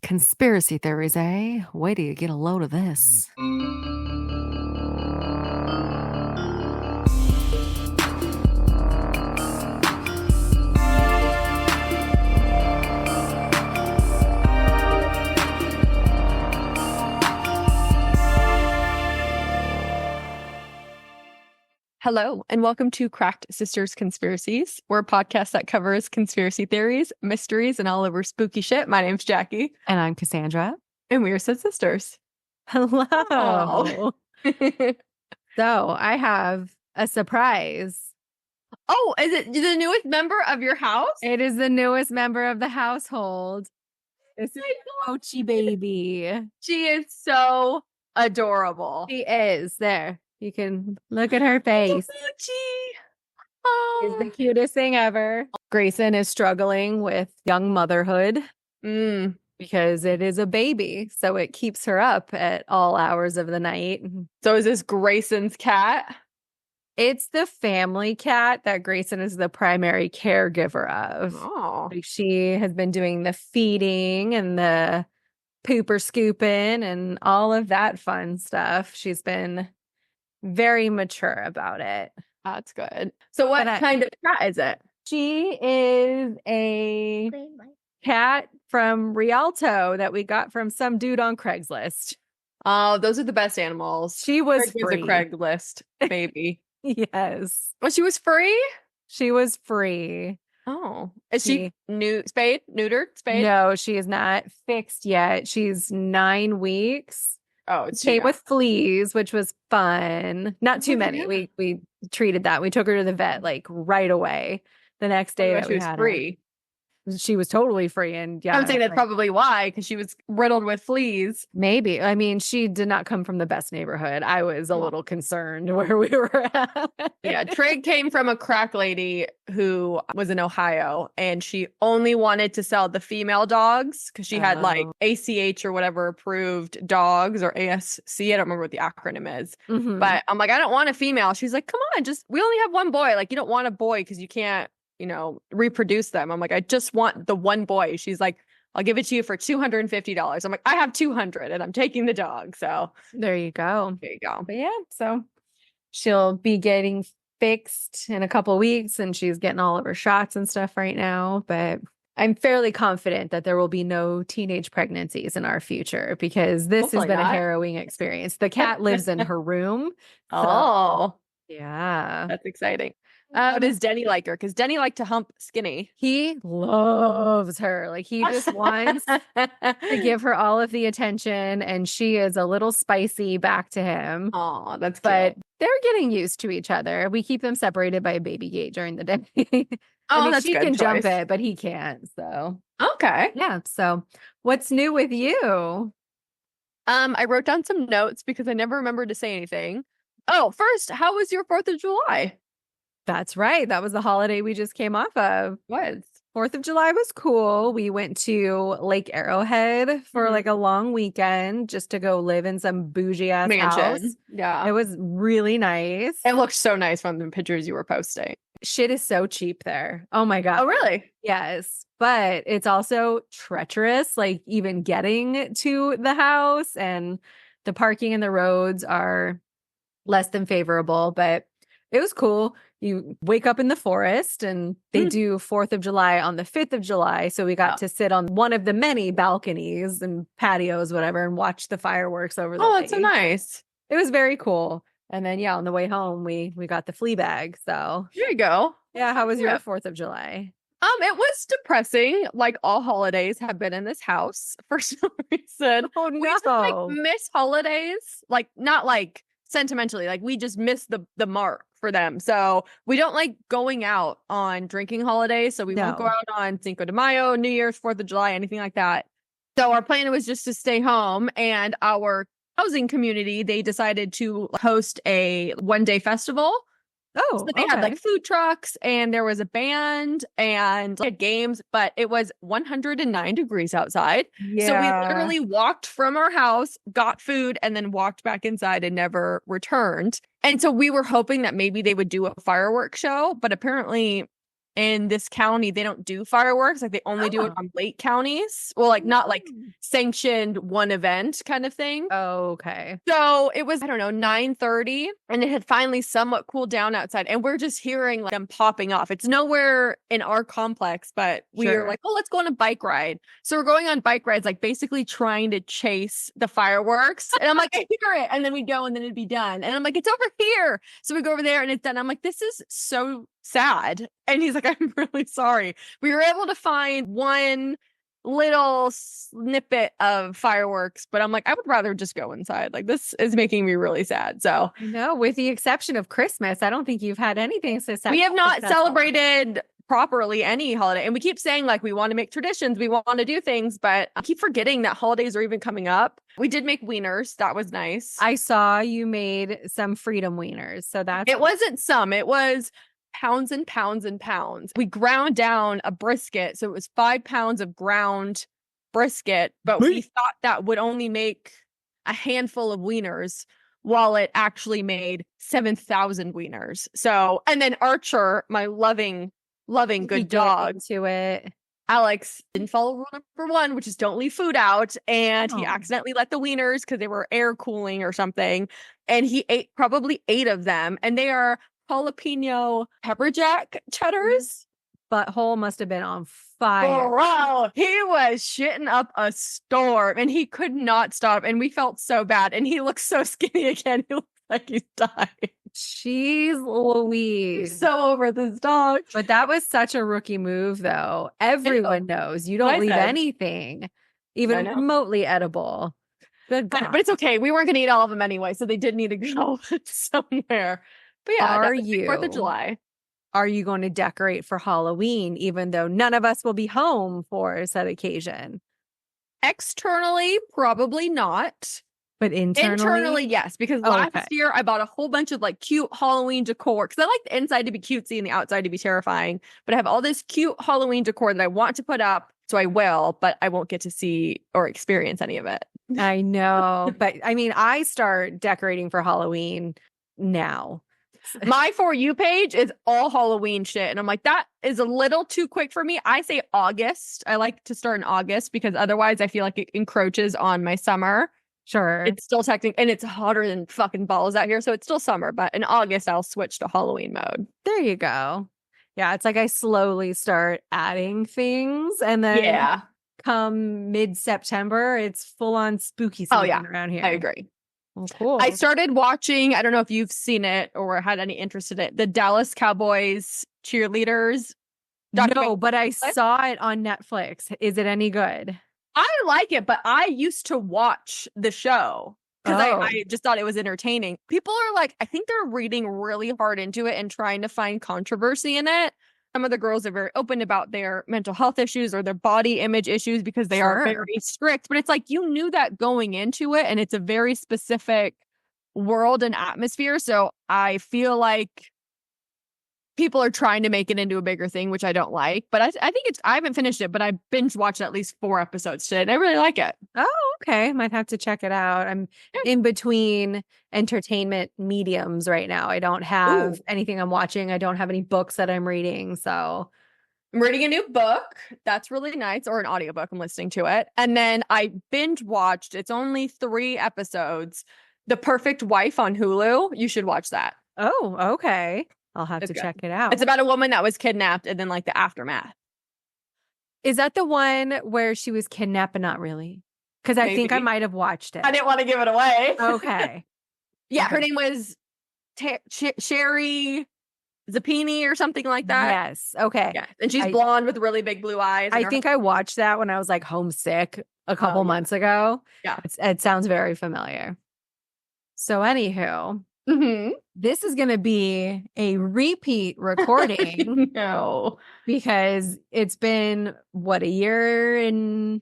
Conspiracy theories, eh? Wait till you get a load of this. Hello, and welcome to Cracked Sisters Conspiracies. We're a podcast that covers conspiracy theories, mysteries, and all over spooky shit. My name's Jackie. And I'm Cassandra. And we are said sisters. Hello. Oh. So I have a surprise. Oh, is it the newest member of your house? It is the newest member of the household. This is Mochi baby. She is so adorable. She is. There. You can look at her face. Mochi. It's the cutest thing ever. Grayson is struggling with young motherhood because it is a baby. So it keeps her up at all hours of the night. So is this Grayson's cat? It's the family cat that Grayson is the primary caregiver of. Oh. Like, she has been doing the feeding and the pooper scooping and all of that fun stuff. She's been very mature about it. That's good. So what kind of cat is it? She is a cat from Rialto that we got from some dude on Craigslist. Oh, those are the best animals. She was Craig free. a Craigslist baby. Yes. Oh, she was free? She was free. Oh. Is she neutered? Spayed? No, she is not fixed yet. She's 9 weeks. Oh, it's came with fleas, which was fun. Not too many. Yeah. We treated that. We took her to the vet like right away. The next day that she was free. She was totally free. And yeah, I'm saying that's probably why, because she was riddled with fleas. Maybe. I mean, she did not come from the best neighborhood. I was a little concerned where we were at. Yeah, Trig came from a crack lady who was in Ohio, and she only wanted to sell the female dogs because she had like ACH or whatever approved dogs, or ASC. I don't remember what the acronym is. Mhm. But I'm like, I don't want a female. She's like, come on, we only have one boy. Like, you don't want a boy because you can't, reproduce them. I'm like, I just want the one boy. She's like, I'll give it to you for $250. I'm like, I have 200 and I'm taking the dog. So there you go. There you go. But yeah, so she'll be getting fixed in a couple of weeks, and she's getting all of her shots and stuff right now. But I'm fairly confident that there will be no teenage pregnancies in our future because this has been a harrowing experience. The cat lives in her room. Oh, yeah. That's exciting. How does Denny like her? Because Denny liked to hump Skinny. He loves her. Like, he just wants to give her all of the attention, and she is a little spicy back to him. Oh, that's cute. But they're getting used to each other. We keep them separated by a baby gate during the day. I mean, that's she good can choice. jump it, but he can't. So okay. yeah. So what's new with you? I wrote down some notes because I never remembered to say anything. Oh, first, how was your 4th of July? That's right. That was the holiday we just came off of. What? 4th of July was cool. We went to Lake Arrowhead for like a long weekend just to go live in some bougie ass house. Yeah. It was really nice. It looked so nice from the pictures you were posting. Shit is so cheap there. Oh my God. Oh, really? Yes. But it's also treacherous, like even getting to the house, and the parking and the roads are less than favorable, but it was cool. You wake up in the forest, and they do 4th of July on the 5th of July. So we got to sit on one of the many balconies and patios, whatever, and watch the fireworks over the lake. That's so nice. It was very cool. And then, yeah, on the way home, we got the flea bag. So there you go. Yeah. How was your 4th of July? It was depressing. Like all holidays have been in this house for some reason. Oh, no. We just like miss holidays. Like, not like sentimentally, like we just miss the mark for them. So we don't like going out on drinking holidays. So we won't go out on Cinco de Mayo, New Year's, 4th of July, anything like that. So our plan was just to stay home, and our housing community, they decided to host a one-day festival. Oh, so they had like food trucks, and there was a band and like games, but it was 109 degrees outside. Yeah. So we literally walked from our house, got food, and then walked back inside and never returned. And so we were hoping that maybe they would do a fireworks show, but apparently in this county, they don't do fireworks. Like they only do it on lake counties. Well, like not like sanctioned one event kind of thing. Oh, okay. So it was, I don't know, 9:30, and it had finally somewhat cooled down outside. And we're just hearing like them popping off. It's nowhere in our complex, but we were like, oh, let's go on a bike ride. So we're going on bike rides, like basically trying to chase the fireworks. And I'm like, I hear it. And then we go and then it'd be done. And I'm like, it's over here. So we go over there and it's done. I'm like, this is so sad. And he's like, I'm really sorry. We were able to find one little snippet of fireworks, but I'm like, I would rather just go inside. Like, this is making me really sad. So, no, with the exception of Christmas, I don't think you've had anything successful. We have not celebrated properly any holiday. And we keep saying, like, we want to make traditions, we want to do things, but I keep forgetting that holidays are even coming up. We did make wieners. That was nice. I saw you made some freedom wieners. So that's it wasn't some, it was pounds and pounds and pounds. We ground down a brisket. So it was 5 pounds of ground brisket, but we thought that would only make a handful of wieners while it actually made 7,000 wieners. So, and then Archer, my loving good dog, to it. Alex didn't follow rule number 1, which is don't leave food out. And he accidentally let the wieners because they were air cooling or something. And he ate probably 8 of them. And they are jalapeno pepper jack cheddars. Butthole must have been on fire. Wow. He was shitting up a storm and he could not stop. And we felt so bad. And he looks so skinny again. He looks like he's dying. Jeez Louise. He's so over this dog. But that was such a rookie move, though. Everyone knows you don't leave anything, even remotely edible. Good God. But it's okay. We weren't going to eat all of them anyway. So they did need to go somewhere. But yeah, are you 4th of July? Are you going to decorate for Halloween, even though none of us will be home for said occasion? Externally, probably not. But internally, yes. Because last year I bought a whole bunch of like cute Halloween decor because I like the inside to be cutesy and the outside to be terrifying. But I have all this cute Halloween decor that I want to put up. So I will, but I won't get to see or experience any of it. I know. But I mean, I start decorating for Halloween now. My For You page is all Halloween shit. And I'm like, that is a little too quick for me. I say August. I like to start in August because otherwise I feel like it encroaches on my summer. Sure. It's still technically, and it's hotter than fucking balls out here. So it's still summer. But in August, I'll switch to Halloween mode. There you go. Yeah. It's like I slowly start adding things. And then come mid-September, it's full on spooky season around here. I agree. Oh, cool. I started watching, I don't know if you've seen it or had any interest in it, the Dallas Cowboys cheerleaders. No, but I saw it on Netflix. Is it any good? I like it, but I used to watch the show because I just thought it was entertaining. People are like, I think they're reading really hard into it and trying to find controversy in it. Some of the girls are very open about their mental health issues or their body image issues because they are very strict. But it's like you knew that going into it, and it's a very specific world and atmosphere. So I feel like people are trying to make it into a bigger thing, which I don't like. But I think I haven't finished it, but I binge watched at least 4 episodes today, and I really like it. Oh, okay. Might have to check it out. I'm in between entertainment mediums right now. I don't have anything I'm watching. I don't have any books that I'm reading. So I'm reading a new book. That's really nice. Or an audiobook. I'm listening to it. And then I binge watched, it's only 3 episodes, The Perfect Wife on Hulu. You should watch that. Oh, okay. I'll have to check it out. It's about a woman that was kidnapped and then like the aftermath. Is that the one where she was kidnapped but not really? Because I think I might have watched it. I didn't want to give it away. Okay. Her name was Sherry Zappini or something like that. Yes. Okay. Yeah. And she's blonde with really big blue eyes. I think I watched that when I was like homesick a couple months ago. Yeah. It sounds very familiar. So anywho, this is going to be a repeat recording. No. Because it's been, a year and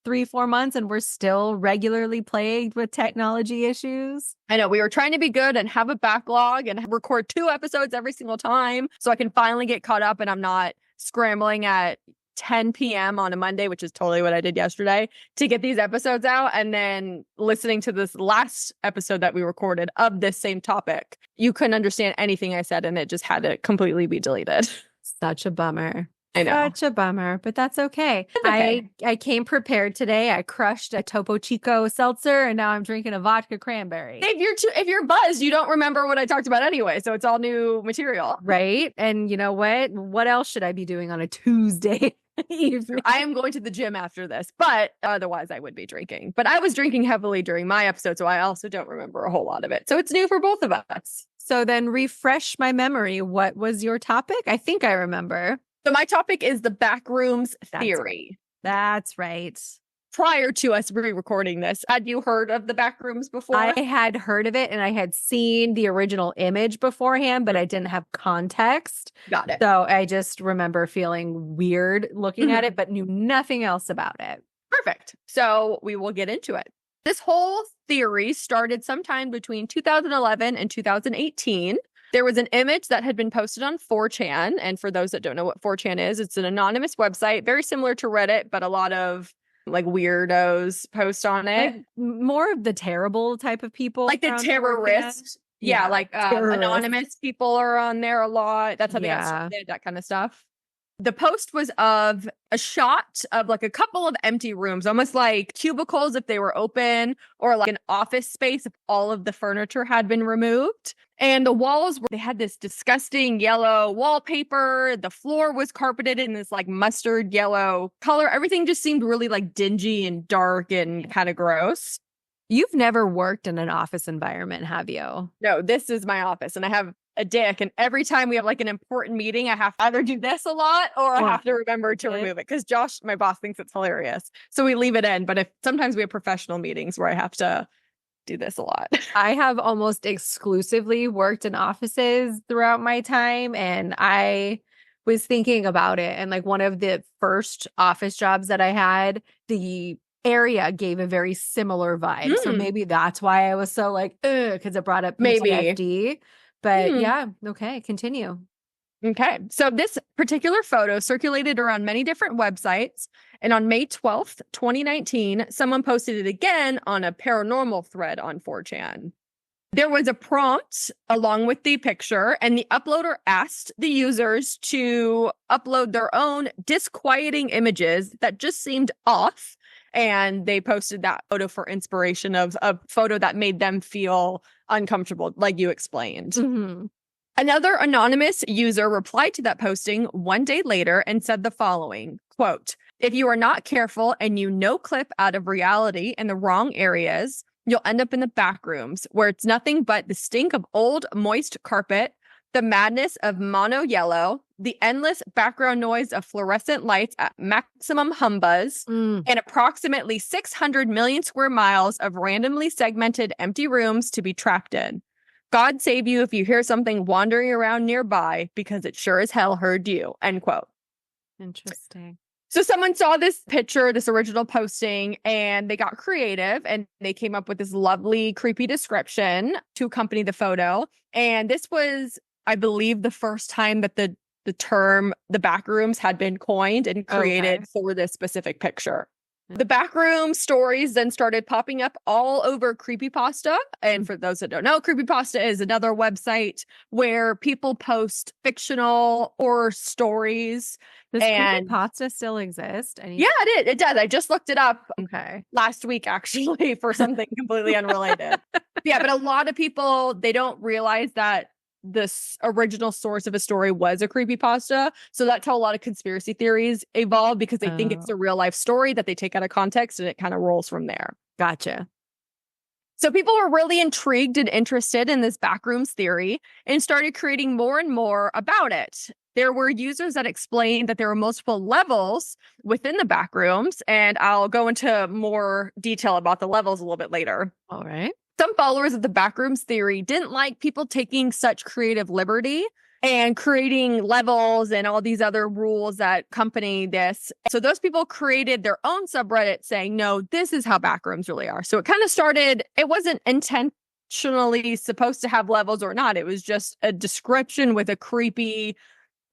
3-4 months, and we're still regularly plagued with technology issues. I know. We were trying to be good and have a backlog and record 2 episodes every single time so I can finally get caught up and I'm not scrambling at 10 p.m. on a Monday, which is totally what I did yesterday, to get these episodes out. And then listening to this last episode that we recorded of this same topic, you couldn't understand anything I said and it just had to completely be deleted. Such a bummer. I know. Such a bummer, but that's okay. It's okay. I came prepared today. I crushed a Topo Chico seltzer and now I'm drinking a vodka cranberry. If you're buzzed, you don't remember what I talked about anyway, so it's all new material. Right? And you know what? What else should I be doing on a Tuesday evening? I am going to the gym after this, but otherwise I would be drinking. But I was drinking heavily during my episode, so I also don't remember a whole lot of it. So it's new for both of us. So then refresh my memory. What was your topic? I think I remember. So my topic is the Backrooms Theory. That's right. Prior to us re-recording this, had you heard of the Backrooms before? I had heard of it and I had seen the original image beforehand, but I didn't have context. Got it. So I just remember feeling weird looking at it, but knew nothing else about it. Perfect. So we will get into it. This whole theory started sometime between 2011 and 2018. There was an image that had been posted on 4chan. And for those that don't know what 4chan is, it's an anonymous website, very similar to Reddit, but a lot of like weirdos post on it. Like, more of the terrible type of people. Like the terrorist. Yeah, like anonymous people are on there a lot. That's how they got started, that kind of stuff. The post was of a shot of like a couple of empty rooms, almost like cubicles if they were open, or like an office space if all of the furniture had been removed. And the walls they had this disgusting yellow wallpaper. The floor was carpeted in this like mustard yellow color. Everything just seemed really like dingy and dark and kind of gross. You've never worked in an office environment, have you? No, this is my office and I have a dick. And every time we have like an important meeting, I have to either do this a lot or I have to remember to remove it because Josh, my boss, thinks it's hilarious. So we leave it in. But if sometimes we have professional meetings where I have to do this a lot. I have almost exclusively worked in offices throughout my time. And I was thinking about it. And like one of the first office jobs that I had, the area gave a very similar vibe. So maybe that's why I was so like, because it brought up PTSD. But yeah, okay, continue. Okay, so this particular photo circulated around many different websites. And on May 12th, 2019, someone posted it again on a paranormal thread on 4chan. There was a prompt along with the picture, and the uploader asked the users to upload their own disquieting images that just seemed off. And they posted that photo for inspiration of a photo that made them feel uncomfortable, like you explained. Another anonymous user replied to that posting one day later and said the following, quote, "If you are not careful and you no clip out of reality in the wrong areas, you'll end up in the back rooms where it's nothing but the stink of old, moist carpet, the madness of mono yellow, the endless background noise of fluorescent lights at maximum humbuzz, and approximately 600 million square miles of randomly segmented empty rooms to be trapped in. God save you if you hear something wandering around nearby because it sure as hell heard you," end quote. Interesting. So someone saw this picture, this original posting, and they got creative and they came up with this lovely, creepy description to accompany the photo. And this was, I believe, the first time that the term the backrooms had been coined and created for this specific picture. The backroom stories then started popping up all over Creepypasta. And for those that don't know, Creepypasta is another website where people post fictional or stories. Does Creepypasta still exist? Yeah, it does. I just looked it up last week, actually, for something completely unrelated. Yeah, but a lot of people, they don't realize that this original source of a story was a creepypasta. So that's how a lot of conspiracy theories evolve because they think it's a real life story that they take out of context and it kind of rolls from there. Gotcha. So people were really intrigued and interested in this backrooms theory and started creating more and more about it. There were users that explained that there were multiple levels within the backrooms, and I'll go into more detail about the levels a little bit later. All right. Some followers of the backrooms theory didn't like people taking such creative liberty and creating levels and all these other rules that accompany this. So those people created their own subreddit saying, no, this is how backrooms really are. So it kind of started, it wasn't intentionally supposed to have levels or not. It was just a description with a creepy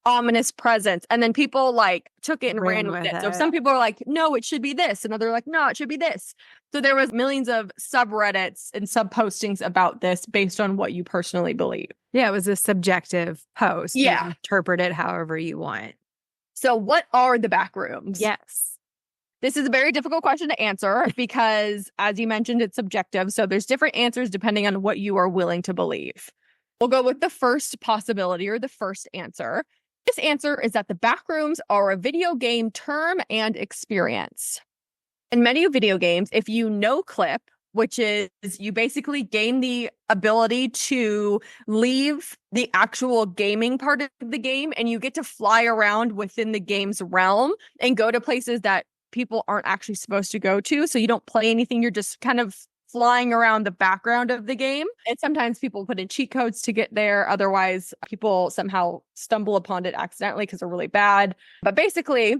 ominous presence. And then people like took it and ran with it. So some people are like, no, it should be this. And others are like, no, it should be this. So there was millions of subreddits and sub postings about this based on what you personally believe. Yeah, it was a subjective post. Yeah. You interpret it however you want. So what are the backrooms? Yes. This is a very difficult question to answer because, as you mentioned, it's subjective. So there's different answers depending on what you are willing to believe. We'll go with the first possibility or the first answer. This answer is that the backrooms are a video game term and experience. In many video games, if you no clip, which is you basically gain the ability to leave the actual gaming part of the game and you get to fly around within the game's realm and go to places that people aren't actually supposed to go to. So you don't play anything. You're just kind of flying around the background of the game. And sometimes people put in cheat codes to get there. Otherwise, people somehow stumble upon it accidentally because they're really bad. But basically,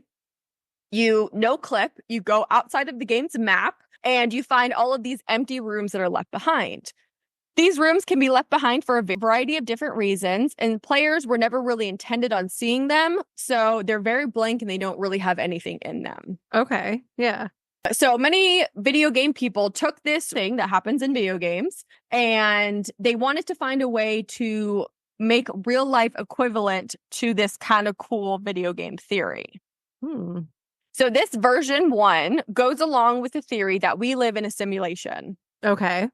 you no clip, you go outside of the game's map, and you find all of these empty rooms that are left behind. These rooms can be left behind for a variety of different reasons, and players were never really intended on seeing them. So they're very blank and they don't really have anything in them. Okay. Yeah. So many video game people took this thing that happens in video games and they wanted to find a way to make real life equivalent to this kind of cool video game theory. So this version 1 goes along with the theory that we live in a simulation. Okay.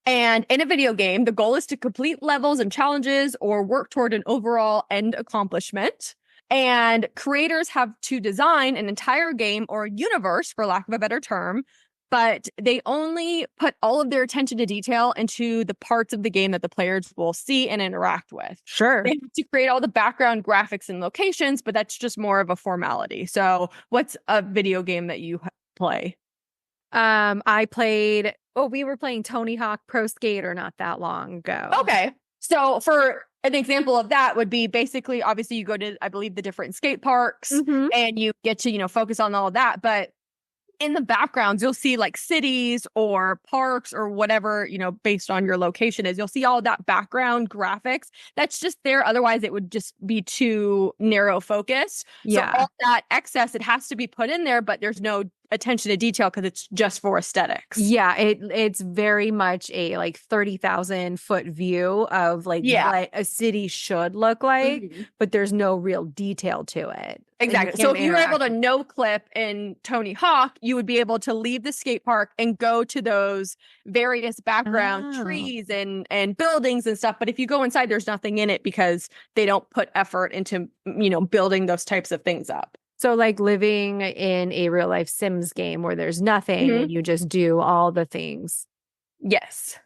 And in a video game, the goal is to complete levels and challenges or work toward an overall end accomplishment. And creators have to design an entire game or universe, for lack of a better term, but they only put all of their attention to detail into the parts of the game that the players will see and interact with. Sure. They have to create all the background graphics and locations, but that's just more of a formality. So what's a video game that you play? I played, we were playing Tony Hawk Pro Skater not that long ago. Okay. So for an example of that would be basically, obviously you go to, I believe, the different skate parks and you get to, focus on all of that. But in the backgrounds, you'll see like cities or parks or whatever, based on your location is. You'll see all that background graphics. That's just there. Otherwise, it would just be too narrow focused. Yeah. So all that excess, it has to be put in there, but there's no attention to detail because it's just for aesthetics. Yeah, it's very much a like 30,000 foot view of like what a city should look like, but there's no real detail to it. Exactly. So if you were able to no clip in Tony Hawk, you would be able to leave the skate park and go to those various background trees and buildings and stuff. But if you go inside, there's nothing in it because they don't put effort into, building those types of things up. So like living in a real life Sims game where there's nothing and you just do all the things. Yes.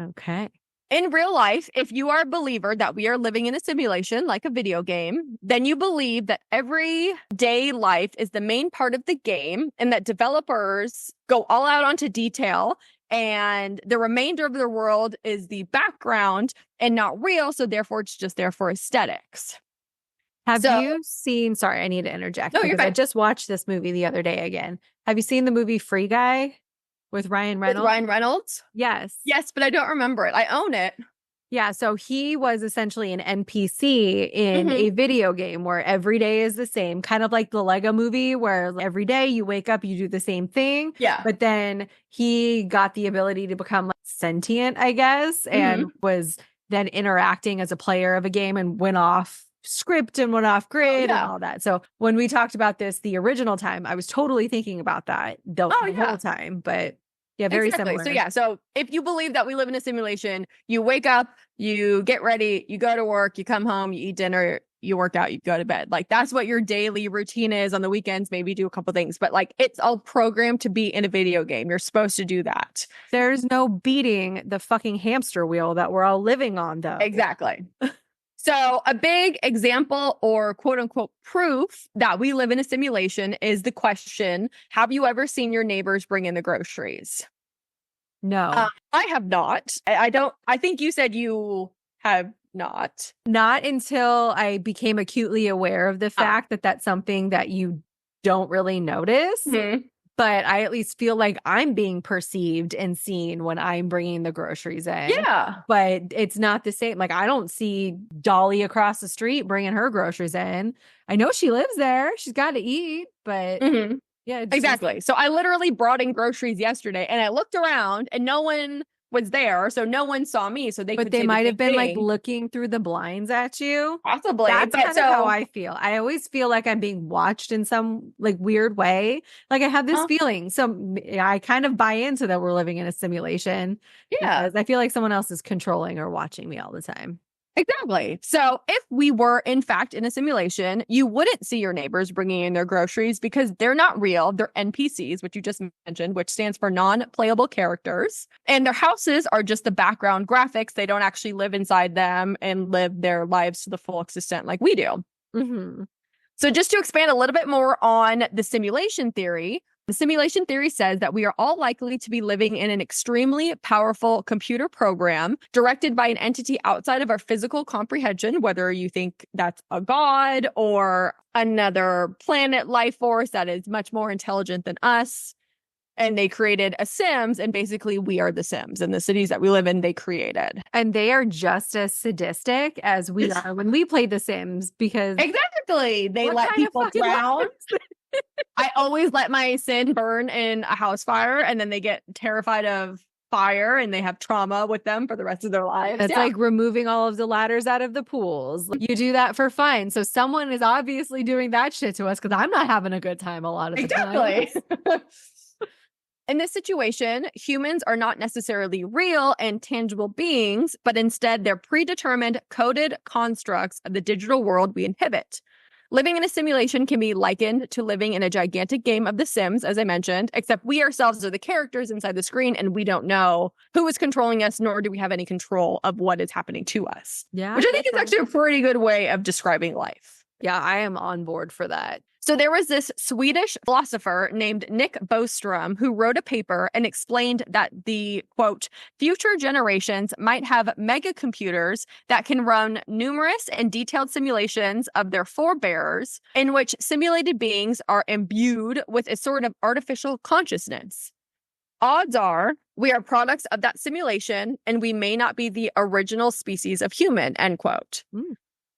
Okay. In real life, if you are a believer that we are living in a simulation like a video game, then you believe that everyday life is the main part of the game and that developers go all out onto detail and the remainder of the world is the background and not real. So therefore, it's just there for aesthetics. Have you seen, sorry, I need to interject because I just watched this movie the other day again. Have you seen the movie Free Guy with Ryan Reynolds? With Ryan Reynolds? Yes. Yes, but I don't remember it. I own it. Yeah, so he was essentially an NPC in a video game where every day is the same, kind of like the Lego movie where every day you wake up, you do the same thing. Yeah. But then he got the ability to become like sentient, I guess, and was then interacting as a player of a game and went off script and went off grid and all that. So when we talked about this the original time, I was totally thinking about that the whole time. But yeah, very similar. So if you believe that we live in a simulation, you wake up, you get ready, you go to work, you come home, you eat dinner, you work out, you go to bed. Like that's what your daily routine is. On the weekends, maybe do a couple things, but like it's all programmed to be in a video game. You're supposed to do that. There's no beating the fucking hamster wheel that we're all living on though. Exactly. So a big example or quote unquote proof that we live in a simulation is the question, have you ever seen your neighbors bring in the groceries? No. I have not. I think you said you have not. Not until I became acutely aware of the fact that that's something that you don't really notice. but I at least feel like I'm being perceived and seen when I'm bringing the groceries in. Yeah. But it's not the same. Like, I don't see Dolly across the street bringing her groceries in. I know she lives there. She's got to eat, but yeah, it's exactly. So I literally brought in groceries yesterday and I looked around and no one was there. So no one saw me. So but they might have been like looking through the blinds at you. Possibly. That's kind of how I feel. I always feel like I'm being watched in some like weird way. Like I have this feeling. So I kind of buy into that we're living in a simulation. Yeah. Because I feel like someone else is controlling or watching me all the time. Exactly. So if we were, in fact, in a simulation, you wouldn't see your neighbors bringing in their groceries because they're not real. They're NPCs, which you just mentioned, which stands for non-playable characters. And their houses are just the background graphics. They don't actually live inside them and live their lives to the full extent like we do. So just to expand a little bit more on the simulation theory, the simulation theory says that we are all likely to be living in an extremely powerful computer program directed by an entity outside of our physical comprehension, whether you think that's a god or another planet life force that is much more intelligent than us. And they created a Sims, and basically we are the Sims, and the cities that we live in, they created. And they are just as sadistic as we are when we play the Sims because... Exactly. They let people drown. I always let my Sim burn in a house fire, and then they get terrified of fire and they have trauma with them for the rest of their lives. It's like removing all of the ladders out of the pools. You do that for fun. So someone is obviously doing that shit to us because I'm not having a good time a lot of the time. In this situation, humans are not necessarily real and tangible beings, but instead they're predetermined, coded constructs of the digital world we inhabit. Living in a simulation can be likened to living in a gigantic game of The Sims, as I mentioned, except we ourselves are the characters inside the screen and we don't know who is controlling us, nor do we have any control of what is happening to us. Yeah, which I think is actually a pretty good way of describing life. Yeah, I am on board for that. So there was this Swedish philosopher named Nick Bostrom who wrote a paper and explained that the, quote, future generations might have mega computers that can run numerous and detailed simulations of their forebears in which simulated beings are imbued with a sort of artificial consciousness. Odds are we are products of that simulation and we may not be the original species of human, end quote.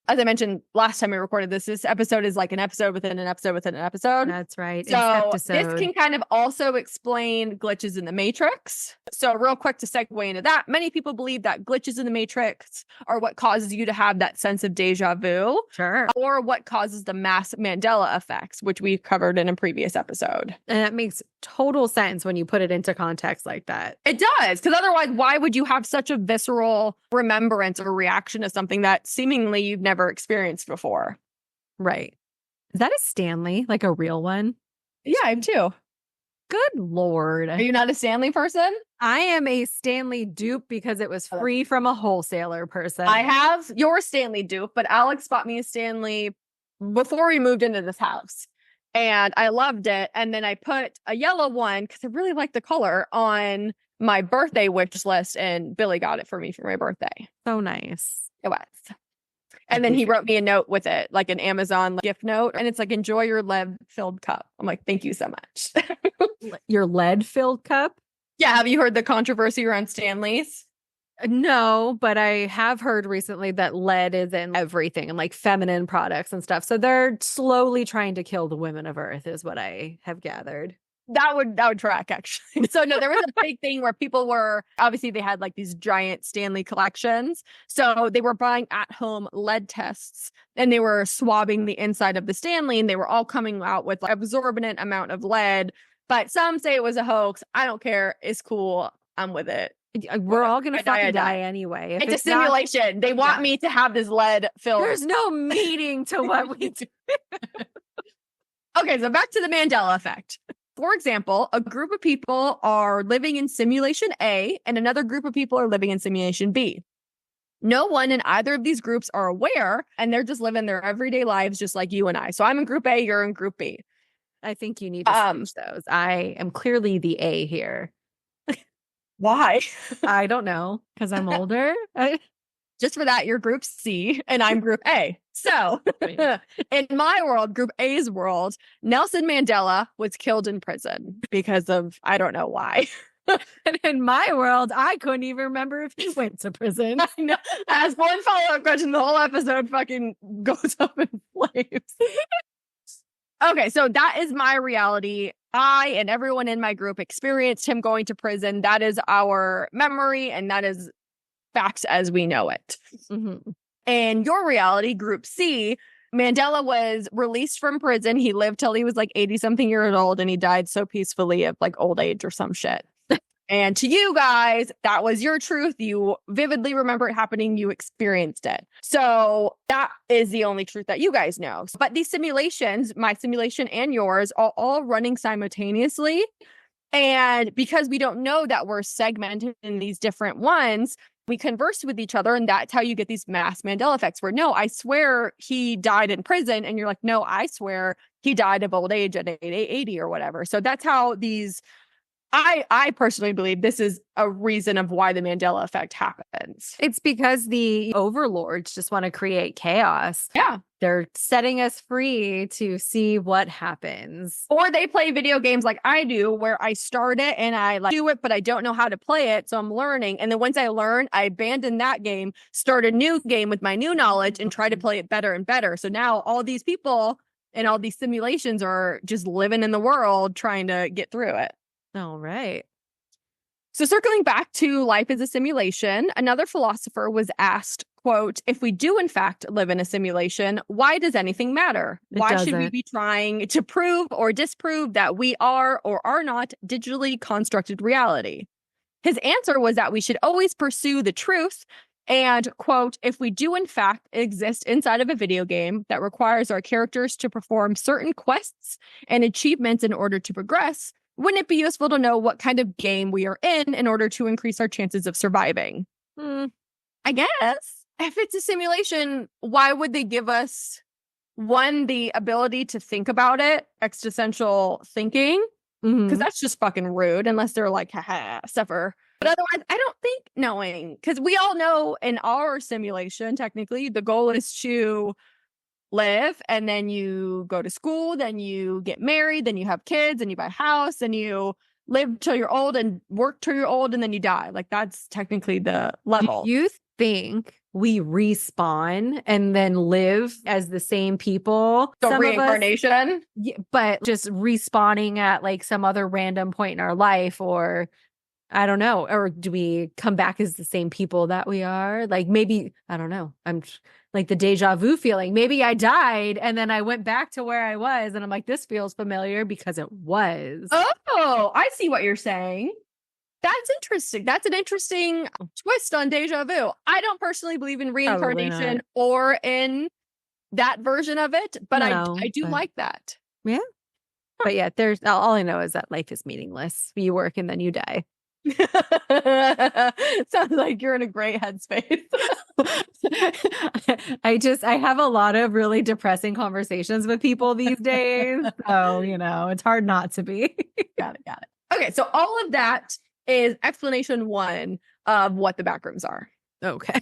As I mentioned last time we recorded this episode is like an episode within an episode within an episode. That's right. So this can kind of also explain glitches in the Matrix. So real quick to segue into that, many people believe that glitches in the Matrix are what causes you to have that sense of deja vu. Sure. Or what causes the mass Mandela effects, which we covered in a previous episode. And that makes total sense when you put it into context like that. It does. Because otherwise, why would you have such a visceral remembrance or reaction to something that seemingly you've never experienced before? Right. Is that a Stanley? Like a real one? Yeah, I am too. Good Lord. Are you not a Stanley person? I am a Stanley dupe because it was free from a wholesaler person. I have your Stanley dupe, but Alex bought me a Stanley before we moved into this house. And I loved it. And then I put a yellow one because I really like the color on my birthday wish list. And Billy got it for me for my birthday. So nice. It was. And then he wrote me a note with it, like an Amazon gift note. And it's like, enjoy your lead-filled cup. I'm like, thank you so much. Your lead-filled cup? Yeah. Have you heard the controversy around Stanley's? No, but I have heard recently that lead is in everything and like feminine products and stuff. So they're slowly trying to kill the women of Earth is what I have gathered. That would track, actually. So no, there was a big thing where people were, obviously they had like these giant Stanley collections. So they were buying at-home lead tests and they were swabbing the inside of the Stanley and they were all coming out with like exorbitant amount of lead. But some say it was a hoax. I don't care. It's cool. I'm with it. We're all going to fucking die anyway. It's a simulation. They want me to have this lead filled. There's no meaning to what we do. Okay, so back to the Mandela effect. For example, a group of people are living in simulation A and another group of people are living in simulation B. No one in either of these groups are aware and they're just living their everyday lives just like you and I. So I'm in group A, you're in group B. I think you need to switch those. I am clearly the A here. Why? I don't know, because I'm older. just for that, you're group C and I'm group A. So in my world, group A's world, Nelson Mandela was killed in prison because of, I don't know why. And in my world, I couldn't even remember if he went to prison. I know. As one follow-up question, the whole episode fucking goes up in flames. Okay, so that is my reality. I and everyone in my group experienced him going to prison. That is our memory, and that is facts as we know it. Mm-hmm. And your reality, group C, Mandela was released from prison. He lived till he was like 80-something years old, and he died so peacefully of like old age or some shit. And to you guys, that was your truth. You vividly remember it happening. You experienced it. So that is the only truth that you guys know. But these simulations, my simulation and yours, are all running simultaneously. And because we don't know that we're segmented in these different ones, we converse with each other. And that's how you get these mass Mandela effects where, no, I swear he died in prison. And you're like, no, I swear he died of old age at 80 or whatever. So that's how these... I personally believe this is a reason of why the Mandela effect happens. It's because the overlords just want to create chaos. Yeah. They're setting us free to see what happens. Or they play video games like I do, where I start it and I like do it, but I don't know how to play it. So I'm learning. And then once I learn, I abandon that game, start a new game with my new knowledge and try to play it better and better. So now all these people and all these simulations are just living in the world trying to get through it. All right. So circling back to life as a simulation, another philosopher was asked, quote, if we do in fact live in a simulation, why does anything matter? Why should we be trying to prove or disprove that we are or are not digitally constructed reality? His answer was that we should always pursue the truth. And, quote, if we do in fact exist inside of a video game that requires our characters to perform certain quests and achievements in order to progress, wouldn't it be useful to know what kind of game we are in order to increase our chances of surviving? I guess. If it's a simulation, why would they give us, one, the ability to think about it, existential thinking? Because that's just fucking rude, unless they're like, haha, suffer. But otherwise, I don't think knowing, because we all know in our simulation, technically, the goal is to live, and then you go to school, then you get married, then you have kids, and you buy a house, and you live till you're old and work till you're old, and then you die. Like, that's technically the level. Do you think we respawn and then live as the same people? So reincarnation? But just respawning at like some other random point in our life, or I don't know. Or do we come back as the same people that we are? Like, maybe, I don't know. I'm like the deja vu feeling. Maybe I died and then I went back to where I was and I'm like, this feels familiar because it was. Oh, I see what you're saying. That's interesting. That's an interesting twist on deja vu. I don't personally believe in reincarnation or in that version of it, but I do like that. Yeah. But yeah, there's all I know is that life is meaningless. You work and then you die. Sounds like you're in a great headspace. I have a lot of really depressing conversations with people these days. So, it's hard not to be. Got it. Okay, so all of that is explanation one of what the backrooms are. Okay.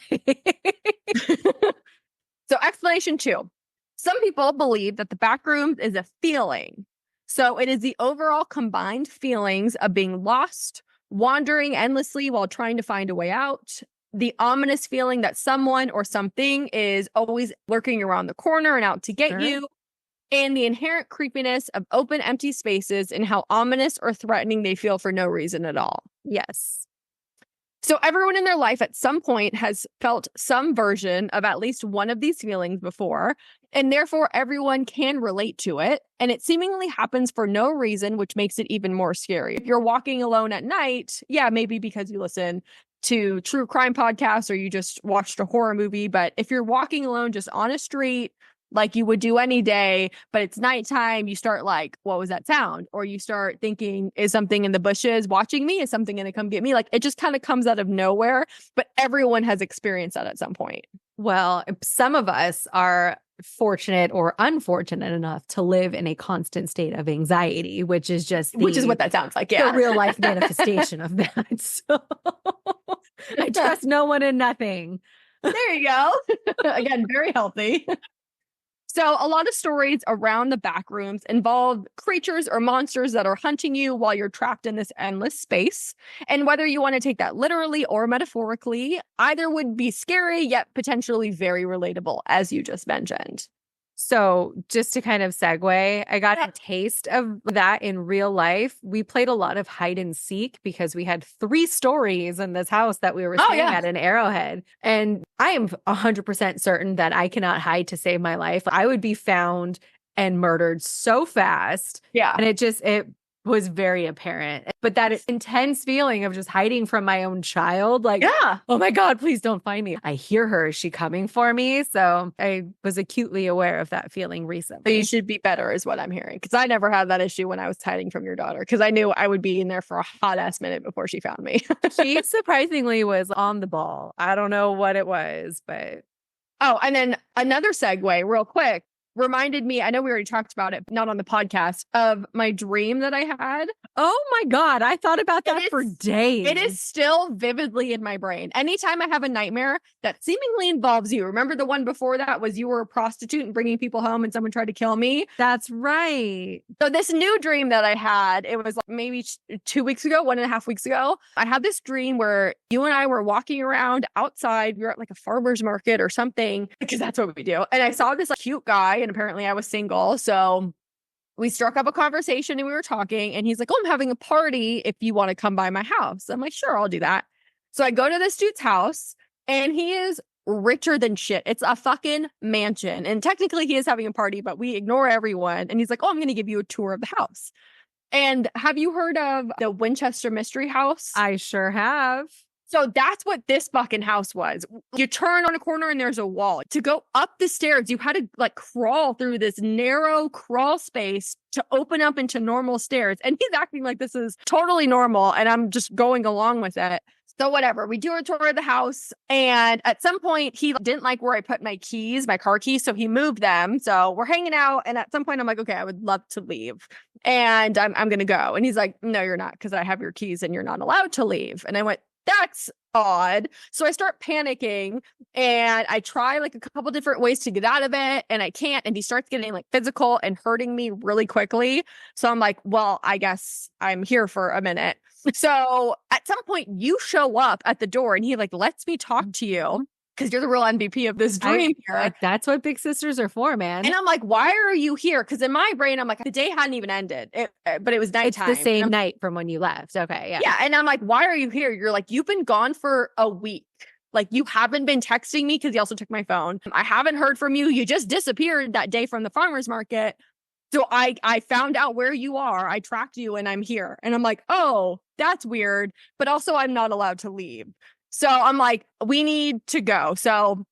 So explanation two. Some people believe that the backrooms is a feeling. So it is the overall combined feelings of being lost, wandering endlessly while trying to find a way out, the ominous feeling that someone or something is always lurking around the corner and out to get you, and the inherent creepiness of open, empty spaces and how ominous or threatening they feel for no reason at all. Yes. So everyone in their life at some point has felt some version of at least one of these feelings before, and therefore everyone can relate to it. And it seemingly happens for no reason, which makes it even more scary. If you're walking alone at night, yeah, maybe because you listen to true crime podcasts or you just watched a horror movie. But if you're walking alone just on a street, like you would do any day, but it's nighttime, you start like, what was that sound? Or you start thinking, is something in the bushes watching me? Is something going to come get me? Like, it just kind of comes out of nowhere, but everyone has experienced that at some point. Well, some of us are fortunate or unfortunate enough to live in a constant state of anxiety, which is what that sounds like. Yeah. The real life manifestation of that. So I trust no one and nothing. There you go. Again, very healthy. So a lot of stories around the back rooms involve creatures or monsters that are hunting you while you're trapped in this endless space. And whether you want to take that literally or metaphorically, either would be scary yet potentially very relatable, as you just mentioned. So just to kind of segue, I got a taste of that in real life. We played a lot of hide and seek because we had 3 stories in this house that we were staying at in Arrowhead. And I am 100% certain that I cannot hide to save my life. I would be found and murdered so fast. Yeah. And it was very apparent. But that intense feeling of just hiding from my own child, like, oh my God, please don't find me. I hear her. Is she coming for me? So I was acutely aware of that feeling recently. So you should be better is what I'm hearing. Because I never had that issue when I was hiding from your daughter. Because I knew I would be in there for a hot ass minute before she found me. She surprisingly was on the ball. I don't know what it was, but. Oh, and then another segue real quick. Reminded me, I know we already talked about it, not on the podcast, of my dream that I had. Oh my God, I thought about that for days. It is still vividly in my brain. Anytime I have a nightmare that seemingly involves you. Remember the one before that was you were a prostitute and bringing people home and someone tried to kill me? That's right. So this new dream that I had, it was like maybe 2 weeks ago, 1.5 weeks ago. I had this dream where you and I were walking around outside. We were at like a farmer's market or something, because that's what we do. And I saw this like, cute guy, and apparently I was single. So we struck up a conversation and we were talking, and he's like, oh, I'm having a party if you want to come by my house. I'm like, sure, I'll do that. So I go to this dude's house, and he is richer than shit. It's a fucking mansion. And technically he is having a party, but we ignore everyone. And he's like, oh, I'm going to give you a tour of the house. And have you heard of the Winchester Mystery House? I sure have. So that's what this fucking house was. You turn on a corner and there's a wall. To go up the stairs, you had to like crawl through this narrow crawl space to open up into normal stairs. And he's acting like this is totally normal, and I'm just going along with it. So whatever, we do a tour of the house, and at some point he didn't like where I put my keys, my car keys, so he moved them. So we're hanging out, and at some point I'm like, okay, I would love to leave, and I'm going to go. And he's like, no, you're not, because I have your keys and you're not allowed to leave. And I went, that's odd. So I start panicking, and I try like a couple different ways to get out of it, and I can't. And he starts getting like physical and hurting me really quickly. So I'm like, well, I guess I'm here for a minute. So at some point you show up at the door, and he like lets me talk to you because you're the real MVP of this dream here. Like, that's what big sisters are for, man. And I'm like, why are you here? Because in my brain, I'm like, the day hadn't even ended, but it was nighttime. It's the same night from when you left. Okay. Yeah. Yeah. And I'm like, why are you here? You're like, you've been gone for a week. Like, you haven't been texting me, because he also took my phone. I haven't heard from you. You just disappeared that day from the farmer's market. So I found out where you are. I tracked you, and I'm here. And I'm like, oh, that's weird. But also I'm not allowed to leave. So I'm like, we need to go. So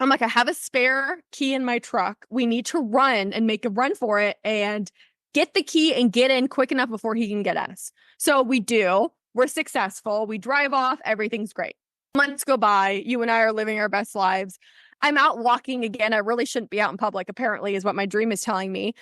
I'm like, I have a spare key in my truck. We need to run and make a run for it and get the key and get in quick enough before he can get us. So we do. We're successful. We drive off. Everything's great. Months go by. You and I are living our best lives. I'm out walking again. I really shouldn't be out in public, apparently, is what my dream is telling me.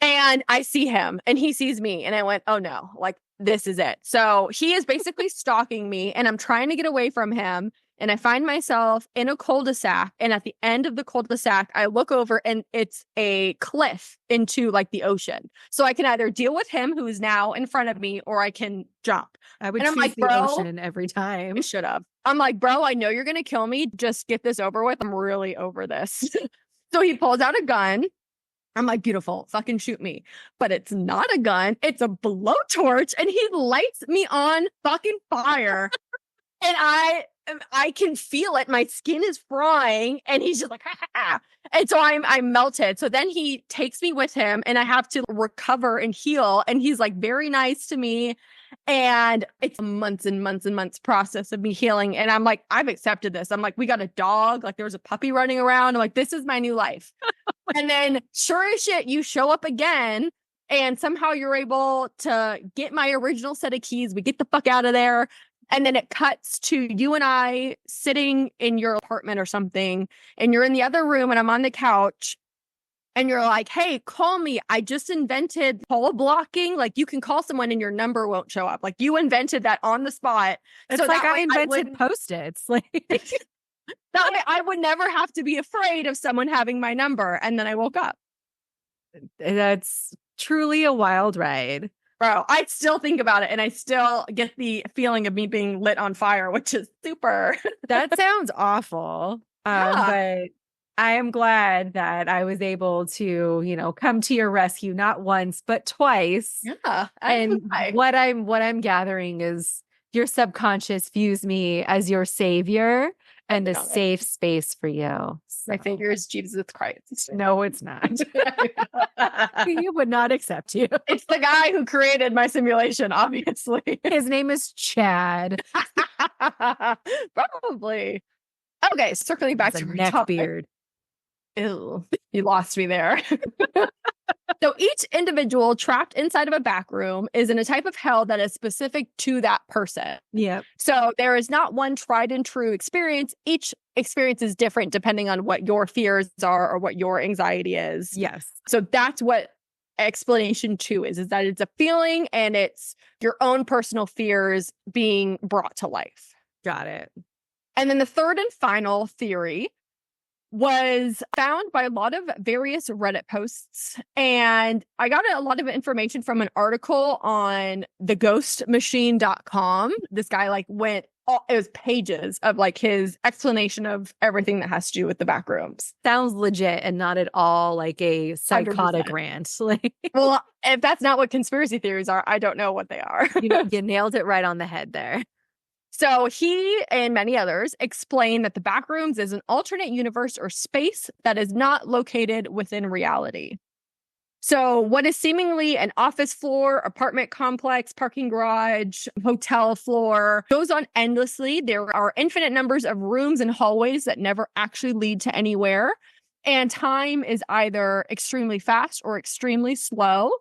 And I see him, and he sees me, and I went, oh no, like, this is it. So he is basically stalking me, and I'm trying to get away from him. And I find myself in a cul-de-sac. And at the end of the cul-de-sac, I look over, and it's a cliff into like the ocean. So I can either deal with him, who is now in front of me, or I can jump. I would choose like, the ocean every time. I should have. I'm like, bro, I know you're going to kill me. Just get this over with. I'm really over this. So he pulls out a gun. I'm like, beautiful, fucking shoot me. But it's not a gun. It's a blowtorch. And he lights me on fucking fire. And I can feel it. My skin is frying, and he's just like, ha, ha, ha. And so I'm melted. So then he takes me with him, and I have to recover and heal. And he's like very nice to me. And it's months and months and months process of me healing. And I'm like, I've accepted this. I'm like, we got a dog. Like, there was a puppy running around. I'm like, this is my new life. And then sure as shit, you show up again, and somehow you're able to get my original set of keys. We get the fuck out of there. And then it cuts to you and I sitting in your apartment or something, and you're in the other room, and I'm on the couch, and you're like, hey, call me. I just invented call blocking. Like, you can call someone and your number won't show up. Like, you invented that on the spot. It's so like I invented Post-its. Like, That way I would never have to be afraid of someone having my number. And then I woke up. That's truly a wild ride. Bro, I still think about it and I still get the feeling of me being lit on fire, which is super. That sounds awful. But I am glad that I was able to, come to your rescue not once, but twice. Yeah. And what I'm gathering is your subconscious views me as your savior and a safe space for you. My figure is Jesus Christ. No, it's not. He would not accept you. It's the guy who created my simulation, obviously. His name is Chad. Probably. Okay, circling back to neck topic. beard. Ew, you lost me there. So each individual trapped inside of a back room is in a type of hell that is specific to that person. Yep. So there is not one tried and true experience. Each experience is different depending on what your fears are or what your anxiety is. Yes. So that's what explanation 2 is that it's a feeling and it's your own personal fears being brought to life. Got it. And then the third and final theory was found by a lot of various Reddit posts. And I got a lot of information from an article on theghostmachine.com. This guy went, it was pages of his explanation of everything that has to do with the back rooms. Sounds legit and not at all like a psychotic 100%. Rant. Well, if that's not what conspiracy theories are, I don't know what they are. You nailed it right on the head there. So he and many others explain that the backrooms is an alternate universe or space that is not located within reality. So what is seemingly an office floor, apartment complex, parking garage, hotel floor goes on endlessly. There are infinite numbers of rooms and hallways that never actually lead to anywhere. And time is either extremely fast or extremely slow.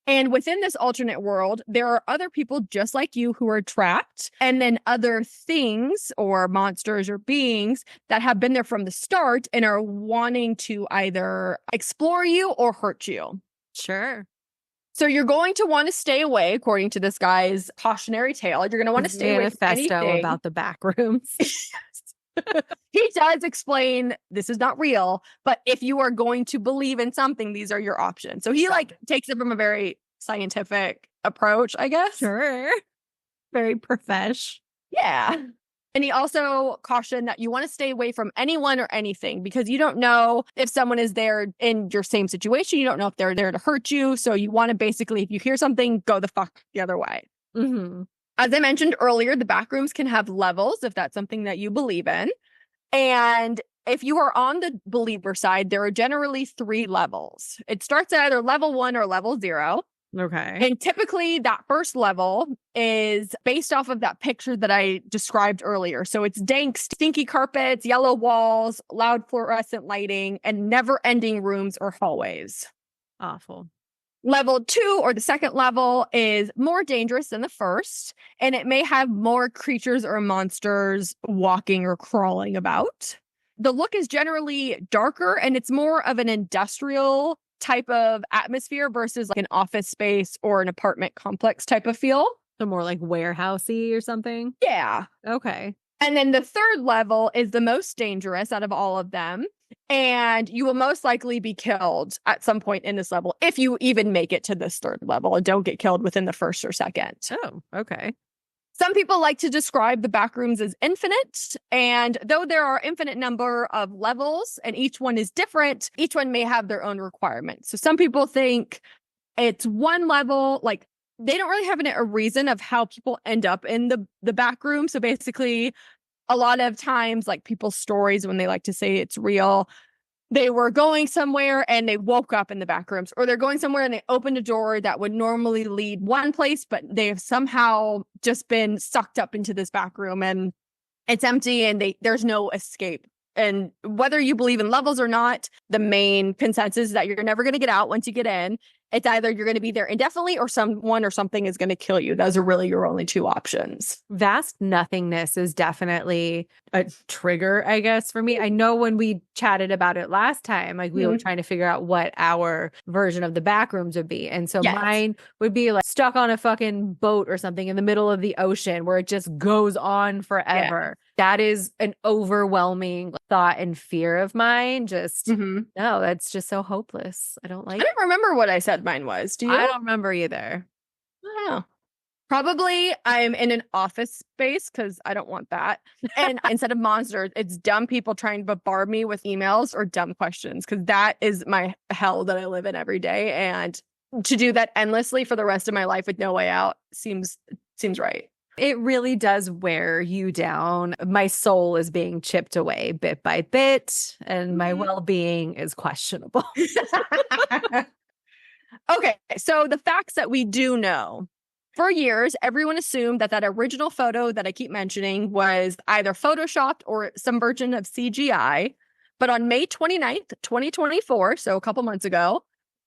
And within this alternate world, there are other people just like you who are trapped, and then other things or monsters or beings that have been there from the start and are wanting to either explore you or hurt you. Sure. So you're going to want to stay away, according to this guy's cautionary tale. You're going to want to stay away from anything about the back rooms. He does explain this is not real, but if you are going to believe in something, these are your options. So he takes it from a very scientific approach, I guess. Sure. Very profesh. Yeah. And he also cautioned that you want to stay away from anyone or anything because you don't know if someone is there in your same situation. You don't know if they're there to hurt you. So you want to basically, if you hear something, go the fuck the other way. Mm-hmm. As I mentioned earlier, the backrooms can have levels if that's something that you believe in. And if you are on the believer side, there are generally 3 levels. It starts at either level 1 or level 0. Okay. And typically that first level is based off of that picture that I described earlier. So it's dank, stinky carpets, yellow walls, loud fluorescent lighting, and never-ending rooms or hallways. Awful. Level 2, or the second level, is more dangerous than the first, and it may have more creatures or monsters walking or crawling about. The look is generally darker, and it's more of an industrial type of atmosphere versus an office space or an apartment complex type of feel. So more like warehousey or something? Yeah. Okay. And then the third level is the most dangerous out of all of them. And you will most likely be killed at some point in this level if you even make it to this third level and don't get killed within the first or second. Oh, okay. Some people like to describe the backrooms as infinite. And though there are infinite number of levels and each one is different, each one may have their own requirements. So some people think it's one level, they don't really have a reason of how people end up in the back room. So basically, a lot of times, people's stories, when they like to say it's real, they were going somewhere and they woke up in the back rooms, or they're going somewhere and they opened a door that would normally lead one place, but they have somehow just been sucked up into this back room and it's empty and there's no escape. And whether you believe in levels or not, the main consensus is that you're never going to get out once you get in. It's either you're going to be there indefinitely or someone or something is going to kill you. Those are really your only 2 options. Vast nothingness is definitely a trigger, I guess, for me. I know when we chatted about it last time, we were trying to figure out what our version of the backrooms would be. And so mine would be stuck on a fucking boat or something in the middle of the ocean where it just goes on forever. that is an overwhelming thought and fear of mine. Just no, that's just so hopeless. I don't like I don't remember what I said mine was. Do you? I don't remember either. I don't know. Probably I'm in an office space because I don't want that. And instead of monsters, it's dumb people trying to bombard me with emails or dumb questions because that is my hell that I live in every day. And to do that endlessly for the rest of my life with no way out seems right. It really does wear you down. My soul is being chipped away bit by bit, and my well-being is questionable. Okay, so the facts that we do know. For years, everyone assumed that original photo that I keep mentioning was either photoshopped or some version of CGI. But on May 29th, 2024, so a couple months ago,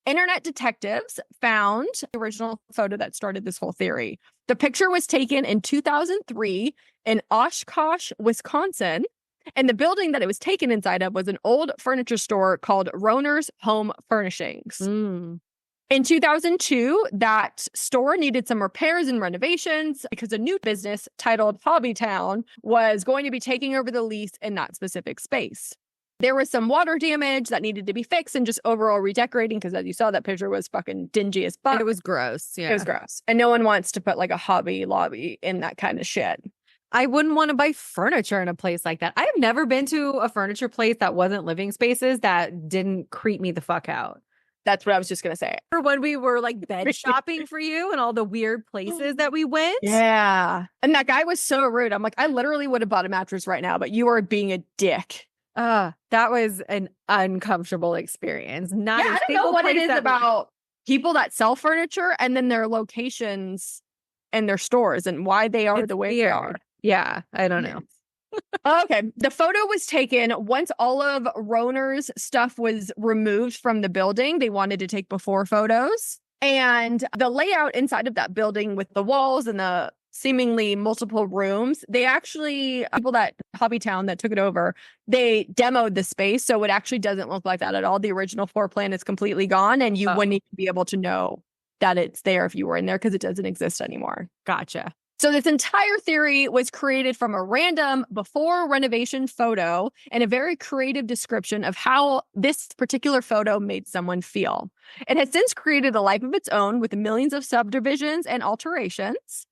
internet detectives found the original photo that started this whole theory. The picture was taken in 2003 in Oshkosh, Wisconsin. And the building that it was taken inside of was an old furniture store called Roner's Home Furnishings. In 2002, that store needed some repairs and renovations because a new business titled Hobbytown was going to be taking over the lease in that specific space. There was some water damage that needed to be fixed and just overall redecorating because, as you saw, that picture was fucking dingy as fuck. And it was gross. Yeah. It was gross. And no one wants to put like a Hobby Lobby in that kind of shit. I wouldn't want to buy furniture in a place like that. I have never been to a furniture place that wasn't living spaces that didn't creep me the fuck out. That's what I was just going to say. Or when we were like bed shopping for you and all the weird places that we went. Yeah. And that guy was so rude. I'm like, I literally would have bought a mattress right now, but you are being a dick. That was an uncomfortable experience. Not I don't know what it is about people that sell furniture and then their locations and their stores and why they are the way they are. Yeah, I don't know. Okay. The photo was taken once all of Roner's stuff was removed from the building. They wanted to take before photos. And the layout inside of that building with the walls and the seemingly multiple rooms, they actually, people that Hobbytown that took it over, they demoed the space. So it actually doesn't look like that at all. The original floor plan is completely gone and you wouldn't even be able to know that it's there if you were in there because it doesn't exist anymore. Gotcha. So this entire theory was created from a random before renovation photo and a very creative description of how this particular photo made someone feel. It has since created a life of its own with millions of subdivisions and alterations.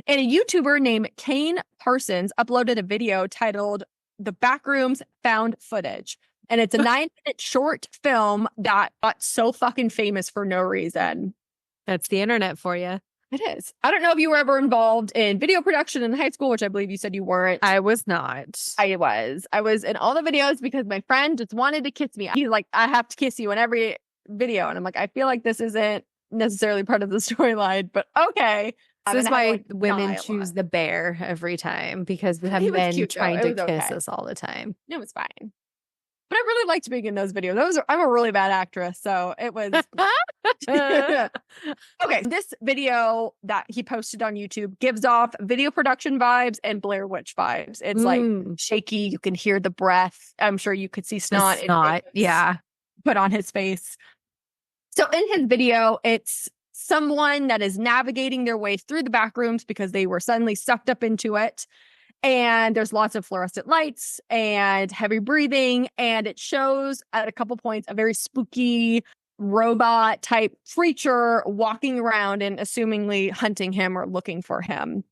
And a YouTuber named Kane Parsons uploaded a video titled The Backrooms Found Footage. And it's a 9-minute short film that got so fucking famous for no reason. That's the internet for you. It is. I don't know if you were ever involved in video production in high school, which I believe you said you weren't. I was not. I was. I was in all the videos because my friend just wanted to kiss me. He's like, I have to kiss you in every video. And I'm like, I feel like this isn't necessarily part of the storyline, but okay. This is why women choose the bear every time because we have men trying to kiss us all the time. It was fine. But I really liked being in those videos. I'm a really bad actress, so it was. Okay, this video that he posted on YouTube gives off video production vibes and Blair Witch vibes. It's like shaky. You can hear the breath. I'm sure you could see snot. Yeah. Put on his face. So in his video, it's someone that is navigating their way through the back rooms because they were suddenly sucked up into it. And there's lots of fluorescent lights and heavy breathing. And it shows at a couple points a very spooky robot type creature walking around and assumingly hunting him or looking for him.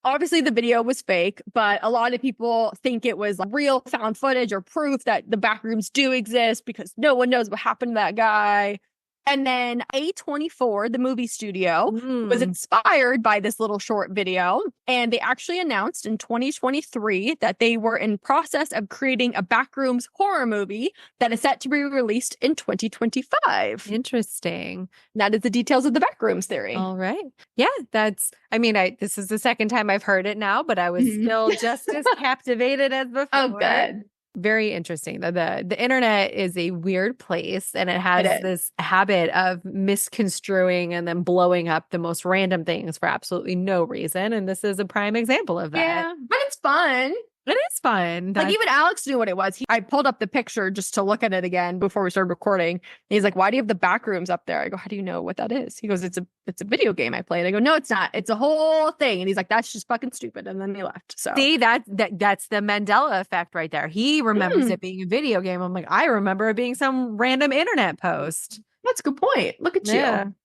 Obviously, the video was fake, but a lot of people think it was like real found footage or proof that the back rooms do exist because no one knows what happened to that guy. And then A24, the movie studio, was inspired by this little short video. And they actually announced in 2023 that they were in process of creating a Backrooms horror movie that is set to be released in 2025. Interesting. That is the details of the Backrooms theory. All right. Yeah, this is the second time I've heard it now, but I was still just as captivated as before. Oh, good. Very interesting. The internet is a weird place and it has this habit of misconstruing and then blowing up the most random things for absolutely no reason. And this is a prime example of that. Yeah, but it's fun. It is fun. Like even Alex knew what it was. I pulled up the picture just to look at it again before we started recording. And he's like, "Why do you have the Backrooms up there?" I go, "How do you know what that is?" He goes, "It's a video game I played." I go, "No, it's not. It's a whole thing." And he's like, "That's just fucking stupid." And then he left. So see that's the Mandela effect right there. He remembers it being a video game. I'm like, I remember it being some random internet post. That's a good point. Look at you.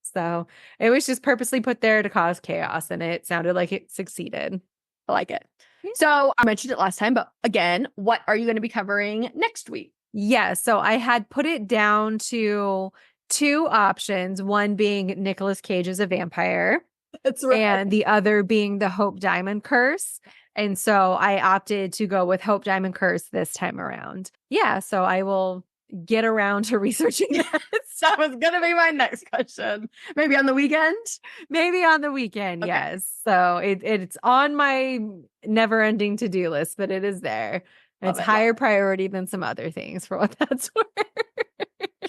So it was just purposely put there to cause chaos, and it sounded like it succeeded. I like it. So I mentioned it last time, but again, what are you going to be covering next week? Yeah, so I had put it down to 2 options, one being Nicolas Cage as a vampire. That's right. And the other being the Hope Diamond Curse. And so I opted to go with Hope Diamond Curse this time around. Yeah, so I will get around to researching that. That was going to be my next question. Maybe on the weekend? Maybe on the weekend, okay. Yes. So it's on my never-ending to-do list, but it is there. It's higher priority than some other things for what that's worth.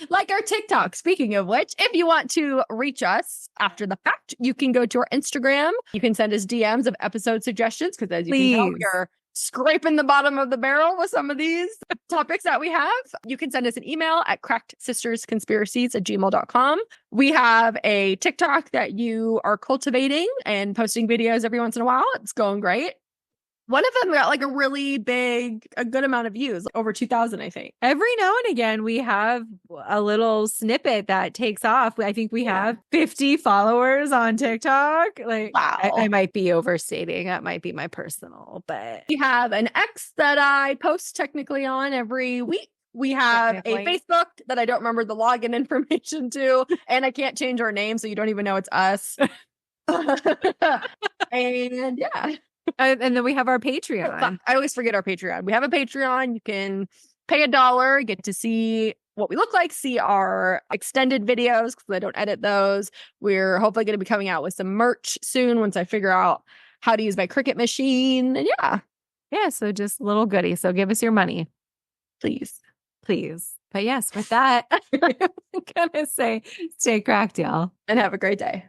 Like our TikTok. Speaking of which, if you want to reach us after the fact, you can go to our Instagram. You can send us DMs of episode suggestions because as you can tell, we're scraping the bottom of the barrel with some of these topics that we have. You can send us an email at crackedsistersconspiracies@gmail.com. We have a TikTok that you are cultivating and posting videos every once in a while. It's going great. One of them got like a good amount of views, over 2,000, I think. Every now and again, we have a little snippet that takes off. I think we have 50 followers on TikTok. Like, wow. I might be overstating. That might be my personal, but we have an X that I post technically on every week. We have a Facebook that I don't remember the login information to, and I can't change our name, so you don't even know it's us. And yeah. And then we have our Patreon. I always forget our Patreon. We have a Patreon. You can pay $1, get to see what we look like, see our extended videos because I don't edit those. We're hopefully going to be coming out with some merch soon once I figure out how to use my Cricut machine. And yeah. So just a little goodie. So give us your money. Please. But yes, with that, I'm going to say stay cracked, y'all. And have a great day.